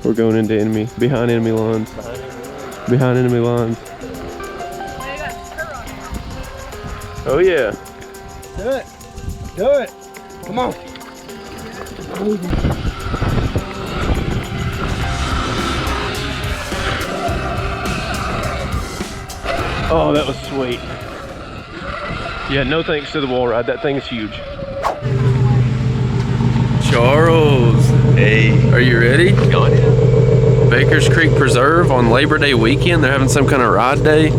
We're going into behind enemy lines. Behind enemy lines. Oh yeah. Do it. Do it. Come on. Oh, that was sweet. Yeah, no thanks to the wall ride. That thing's huge. Charles, hey, are you ready? Oh, yeah. Baker's Creek Preserve on Labor Day weekend. They're having some kind of ride day.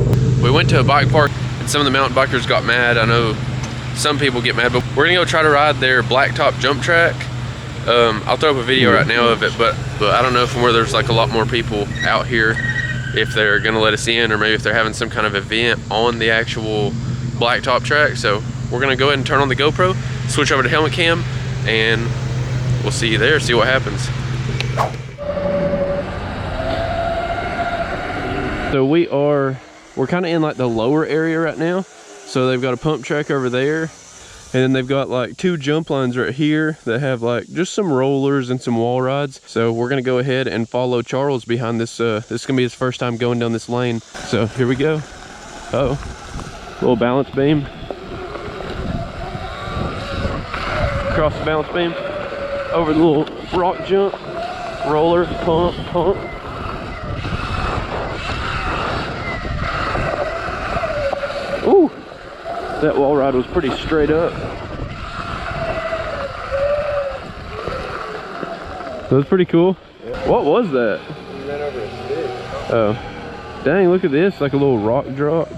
We went to a bike park and some of the mountain bikers got mad. I know some people get mad, but we're gonna go try to ride their blacktop jump track. I'll throw up a video right now of it, but I don't know from where there's like a lot more people out here if they're gonna let us in, or maybe if they're having some kind of event on the actual blacktop track. So we're gonna go ahead and turn on the GoPro, switch over to helmet cam, and we'll see you there, see what happens. So we're kind of in like the lower area right now. So they've got a pump track over there, and then they've got like 2 jump lines right here that have like just some rollers and some wall rides. So we're gonna go ahead and follow Charles behind this. This is gonna be his first time going down this lane. So here we go. Uh oh, little balance beam. Across the balance beam, over the little rock jump, roller, pump, pump. Ooh, that wall ride was pretty straight up. That was pretty cool. Yeah. What was that? You ran over a stick. Oh, dang, look at this, like a little rock drop.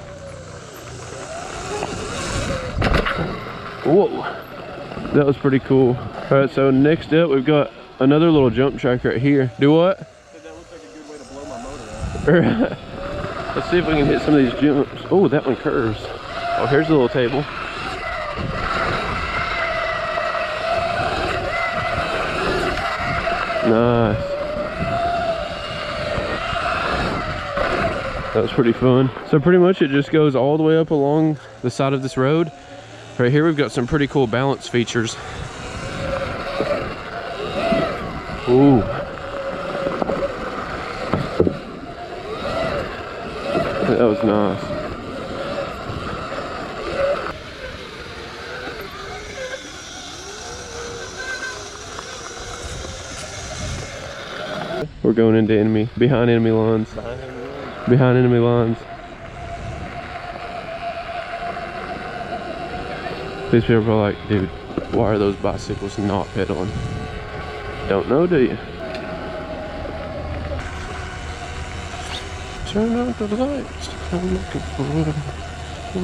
Whoa. That was pretty cool. All right, so next up we've got another little jump track right here. Do what? That looks like a good way to blow my motor out. Let's see if we can hit some of these jumps. Oh, that one curves. Oh, here's a little table. Nice. That was pretty fun. So pretty much it just goes all the way up along the side of this road. Right here we've got some pretty cool balance features. Ooh. That was nice. We're going into behind enemy lines. Behind enemy lines. These people are like, dude, why are those bicycles not pedaling? Don't know, do you? Turn out the lights. I'm looking for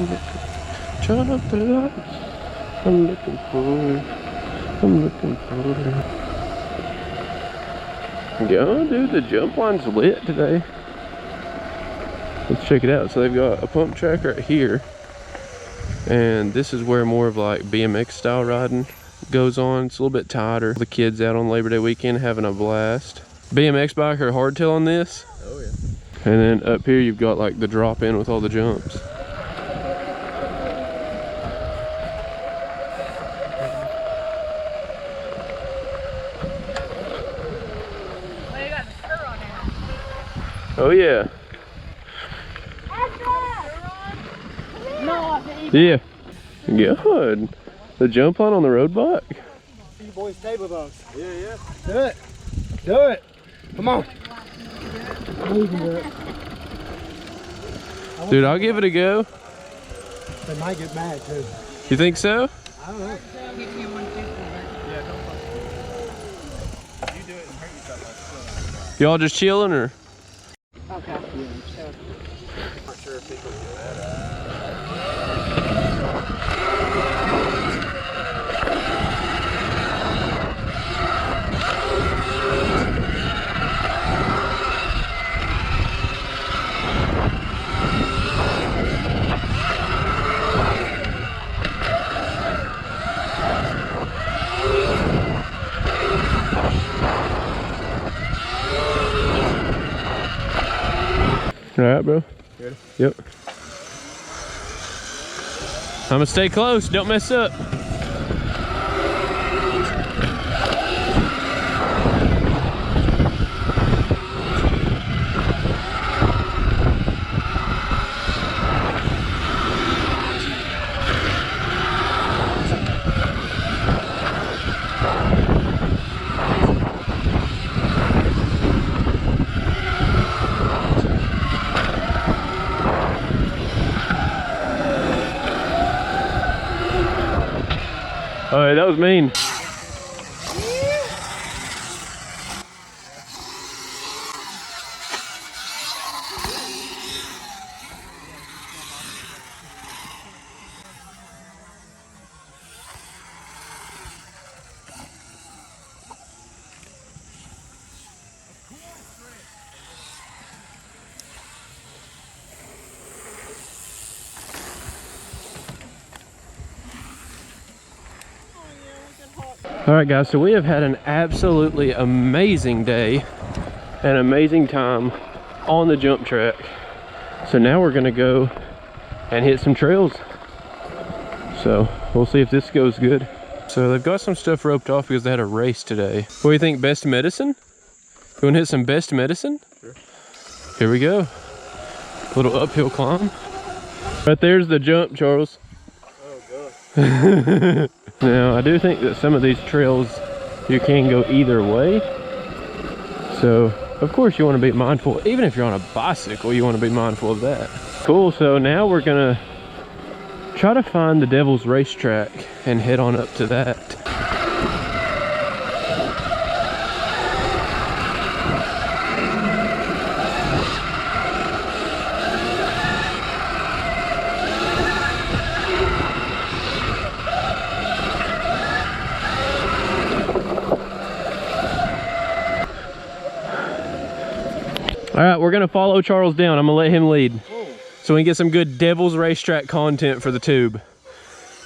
it. Turn out the lights. I'm looking for it. I'm looking for it. Yeah, dude, the jump line's lit today. Let's check it out. So they've got a pump track right here. And this is where more of like BMX style riding goes on. It's a little bit tighter. The kids out on Labor Day weekend having a blast. BMX bike or hardtail on this. Oh yeah. And then up here you've got like the drop in with all the jumps. Well, you got the Surron now. Oh yeah. No, Yeah. Good. The jump on the road bike. See you boys table those. Yeah, yeah. Do it. Do it. Come on. You can do it. Dude, I'll give it a go. They might get mad too. You think so? I don't know. I'll give you one too. Yeah, don't fuck. You do it and hurt yourself. Y'all just chilling or? Okay. Yeah, I'm not sure if people get mad. All right, bro. Ready? Yep. I'm gonna stay close. Don't mess up. Hey, that was mean. All right, guys, so we have had an absolutely amazing day, an amazing time on the jump track. So now we're gonna go and hit some trails. So we'll see if this goes good. So they've got some stuff roped off because they had a race today. What do you think, best medicine? You wanna hit some best medicine? Sure. Here we go. Little uphill climb. Right there's the jump, Charles. Oh, God. Now, I do think that some of these trails you can go either way. So, of course, you want to be mindful. Even if you're on a bicycle, you want to be mindful of that. Cool, so now we're going to try to find the Devil's Racetrack and head on up to that. All right, we're gonna follow Charles down. I'm gonna let him lead. Whoa. So we can get some good Devil's Racetrack content for the tube.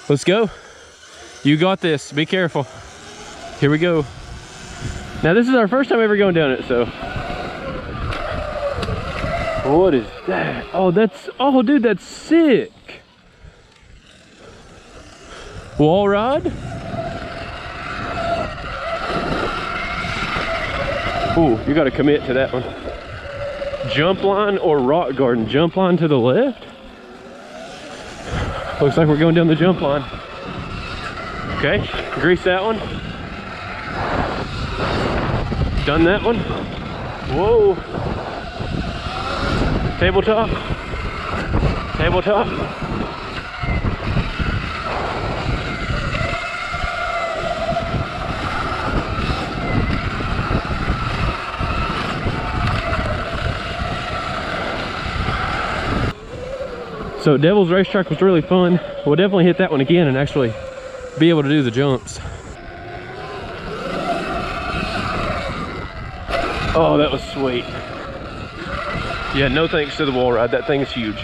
Let's go. You got this, be careful. Here we go. Now this is our first time ever going down it, so. What is that? Oh, oh dude, that's sick. Wall ride? Ooh, you gotta commit to that one. Jump line or rock garden? Jump line to the left. Looks like we're going down the jump line. Okay, grease that one. Done that one. Whoa. Tabletop. Tabletop. So Devil's Racetrack was really fun. We'll definitely hit that one again and actually be able to do the jumps. Oh, that was sweet. Yeah, no thanks to the wall ride. That thing's huge.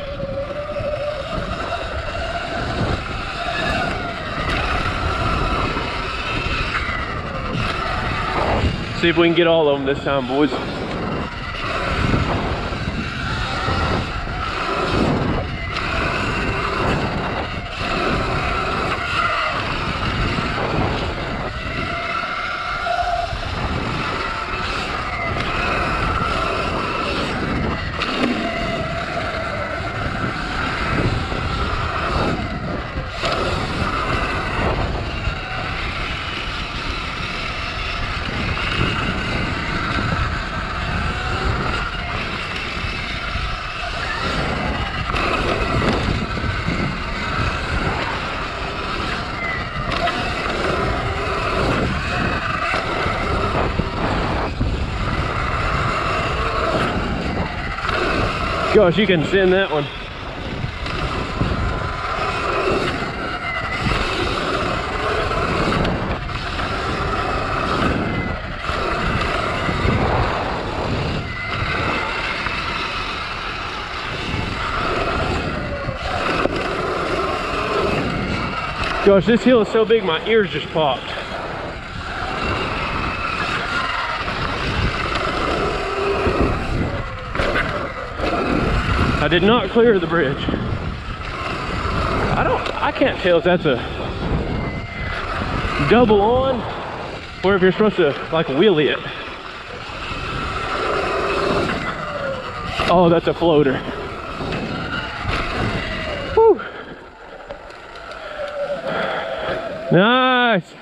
See if we can get all of them this time, boys. Gosh, you can send that one. Gosh, this hill is so big my ears just popped. I did not clear the bridge. I can't tell if that's a double on or if you're supposed to like wheelie it. Oh, that's a floater. Whew. Nice.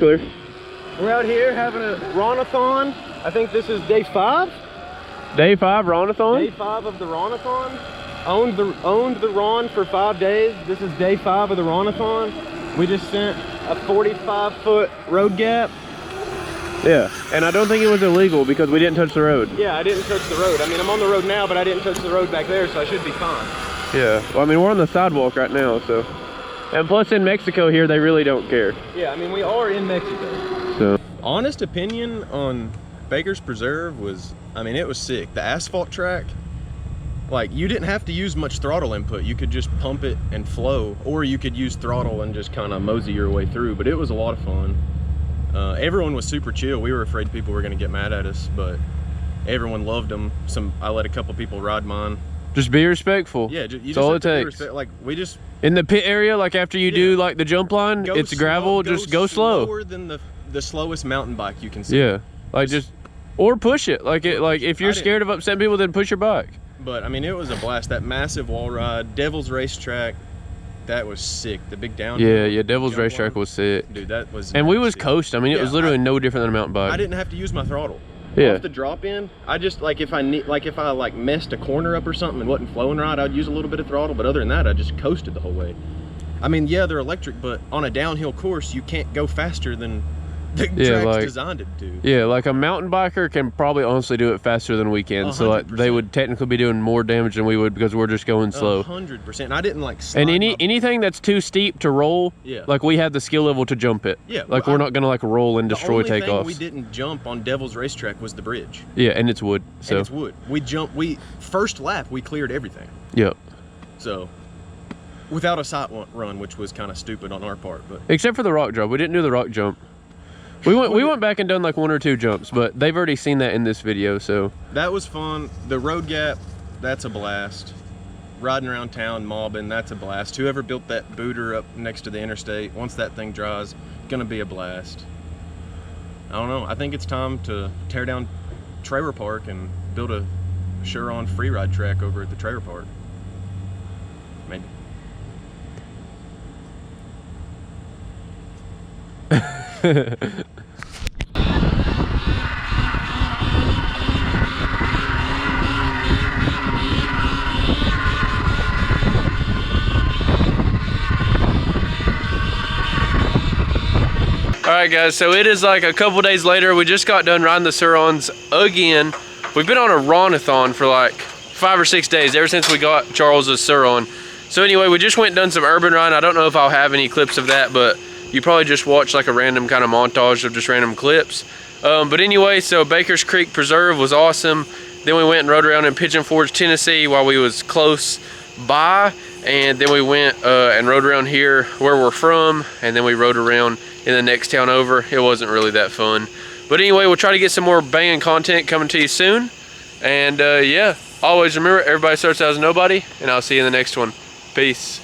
Clear. We're out here having a Runathon. I think this is day 5. Day 5 Runathon? Day 5 of the Runathon. Owned the Ron for 5 days. This is day 5 of the Runathon. We just sent a 45-foot road gap. Yeah, and I don't think it was illegal because we didn't touch the road. Yeah, I didn't touch the road. I mean, I'm on the road now, but I didn't touch the road back there, so I should be fine. Yeah, well, I mean, we're on the sidewalk right now, so. And plus in Mexico here, they really don't care. Yeah, I mean, we are in Mexico. So. Honest opinion on Baker's Preserve was, I mean, it was sick. The asphalt track, like, you didn't have to use much throttle input. You could just pump it and flow, or you could use throttle and just kind of mosey your way through, but it was a lot of fun. Everyone was super chill. We were afraid people were gonna get mad at us, but everyone loved them. I let a couple people ride mine. Just be respectful. Yeah, that's all it takes. Like, we just... In the pit area, like after you do like the jump line, it's gravel, just go slow. Slower than the slowest mountain bike you can see. Yeah, like just, or push it. Like if you're scared of upsetting people, then push your bike. But I mean, it was a blast. That massive wall ride, Devil's Racetrack, that was sick. The big down. Yeah, Devil's Racetrack was sick. Dude, that was. And we was sick. coast. I mean, it was literally no different than a mountain bike. I didn't have to use my throttle. Yeah. Off the drop in, I just if I messed a corner up or something and wasn't flowing right, I'd use a little bit of throttle. But other than that, I just coasted the whole way. I mean, yeah, they're electric, but on a downhill course, you can't go faster than the track's designed to do. Yeah, like a mountain biker can probably honestly do it faster than we can. 100%. So like they would technically be doing more damage than we would because we're just going slow. 100%. I didn't like. And anything that's too steep to roll, like we had the skill level to jump it. Yeah, like we're not gonna like roll and destroy takeoffs. The only thing we didn't jump on Devil's Racetrack was the bridge. Yeah, and it's wood. So and it's wood. We first lap we cleared everything. Yep. So. Without a sight run, which was kind of stupid on our part, but except for the rock jump, we didn't do the rock jump. We went back and done like 1 or 2 jumps, but they've already seen that in this video, so that was fun. The road gap, that's a blast. Riding around town, mobbing, that's a blast. Whoever built that booter up next to the interstate, once that thing dries, gonna be a blast. I don't know. I think it's time to tear down Trailer Park and build a Surron freeride track over at the trailer park. Maybe. All right, guys, so it is like a couple days later. We just got done riding the Surrons again. We've been on a Runathon for like 5 or 6 days ever since we got Charles's Surron. So anyway, we just went and done some urban riding. I don't know if I'll have any clips of that, but you probably just watch like a random kind of montage of just random clips. But anyway, so Baker's Creek Preserve was awesome. Then we went and rode around in Pigeon Forge, Tennessee while we was close by. And then we went and rode around here where we're from. And then we rode around in the next town over. It wasn't really that fun. But anyway, we'll try to get some more banging content coming to you soon. And yeah, always remember, everybody starts out as nobody. And I'll see you in the next one. Peace.